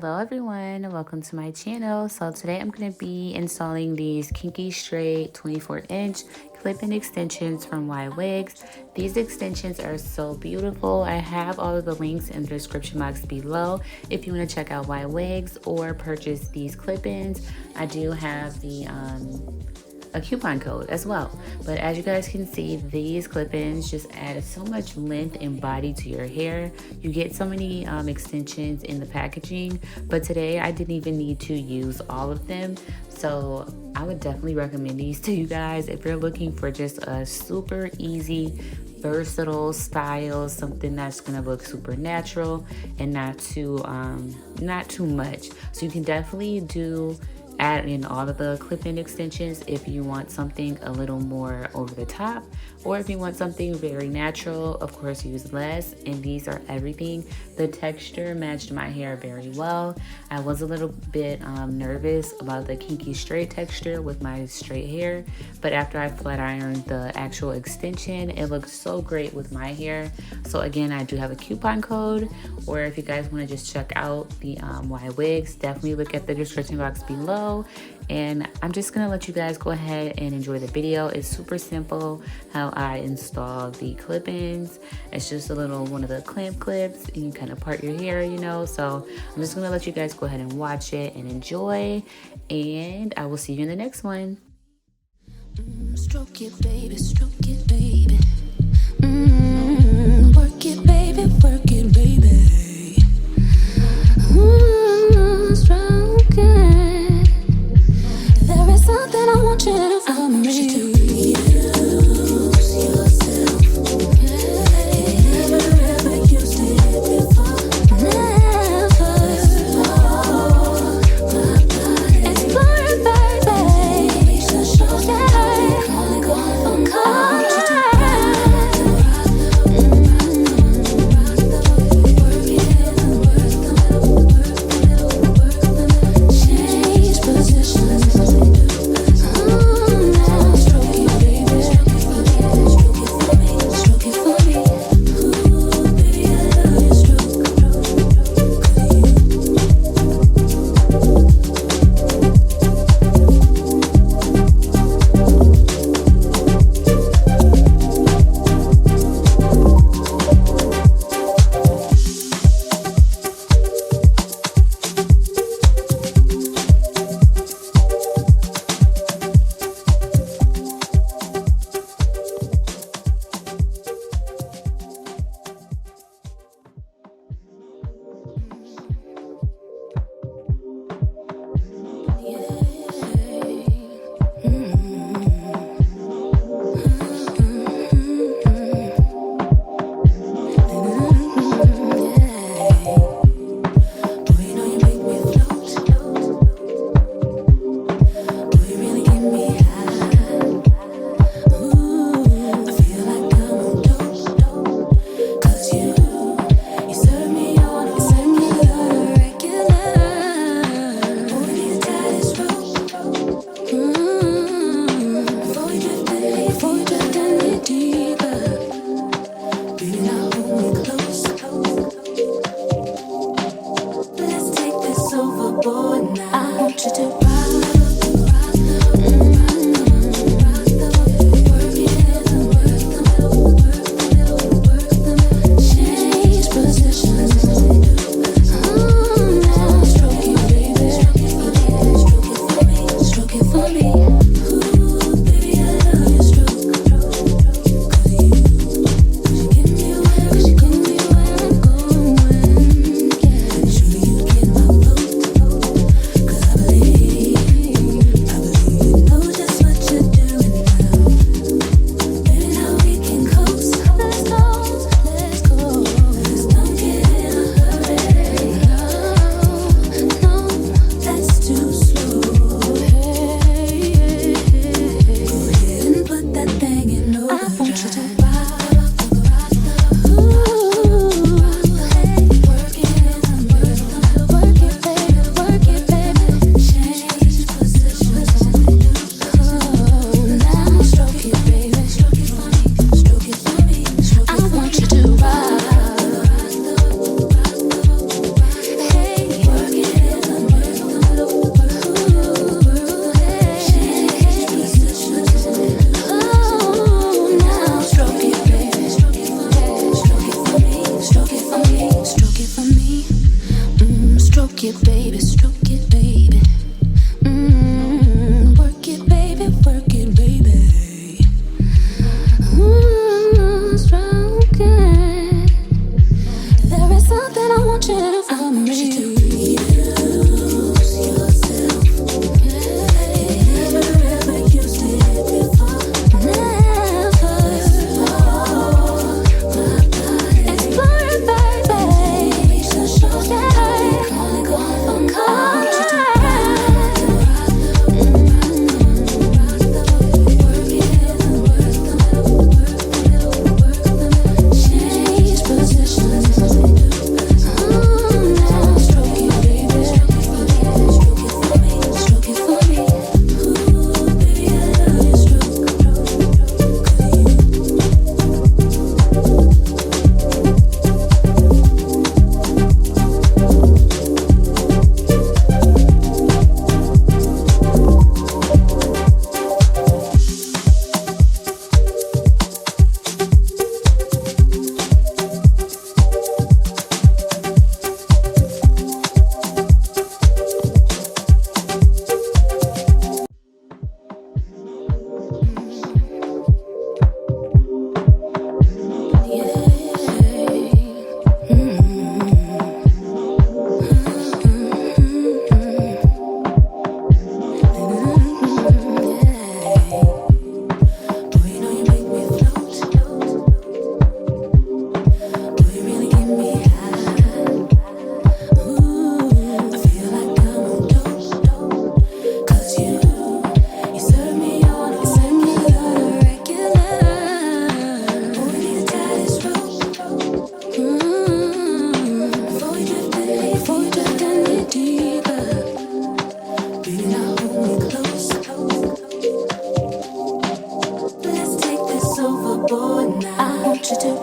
Hello everyone, welcome to my channel. So today I'm going to be installing these Kinky straight 24-inch clip-in extensions from Ywigs. These extensions are so beautiful. I have all of the links in the description box below if you want to check out Ywigs or purchase these clip-ins. I do have a coupon code as well, but as you guys can see, these clip-ins just add so much length and body to your hair. You get so many extensions in the packaging, but today I didn't even need to use all of them, so I would definitely recommend these to you guys if you're looking for just a super easy, versatile style, something that's gonna look super natural and not too much. So you can definitely add in all of the clip-in extensions if you want something a little more over the top, or if you want something very natural, of course use less. And these are everything. The texture matched my hair very well. I was a little bit nervous about the kinky straight texture with my straight hair, but after I flat ironed the actual extension, it looked so great with my hair. So again, I do have a coupon code, or if you guys want to just check out the Ywigs, definitely look at the description box below. And I'm just gonna let you guys go ahead and enjoy the video. It's super simple how I install the clip-ins. It's just a little one of the clamp clips, and you kind of part your hair, you know. So I'm just gonna let you guys go ahead and watch it and enjoy, and I will see you in the next one. Stroke it, baby, stroke it, baby. Work it, baby, work it, baby. Stroke it. There is something I want you to do for me. Lose yourself. Never ever used to it before. Never. Explore it, baby. Change positions. you to.